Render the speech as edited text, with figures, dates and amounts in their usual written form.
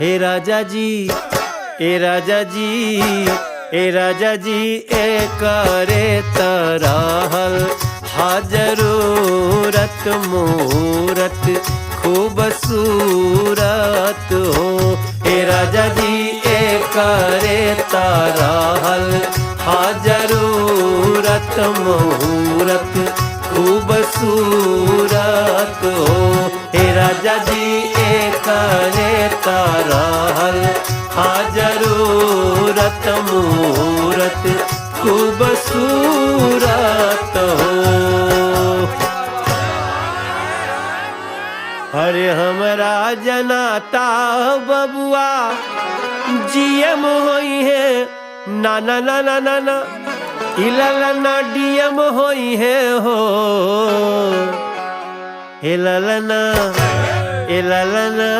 हे राजा जी, ए राजा जी, ए राजा जी, ए करे तरहल हाजरूरत मूरत खूबसूरत हो। ए राजा जी, ए करे तरहल हाजरूरत मूरत खूबसूरत हो। हे राजा जी, ए करे तरहल हाजरूरत मूरत खूबसूरत हो। अरे हमरा जनाता बबुआ जीएम होई है, ना ना ना ना ना ना इललना डीएम होई है हो। इललना इललना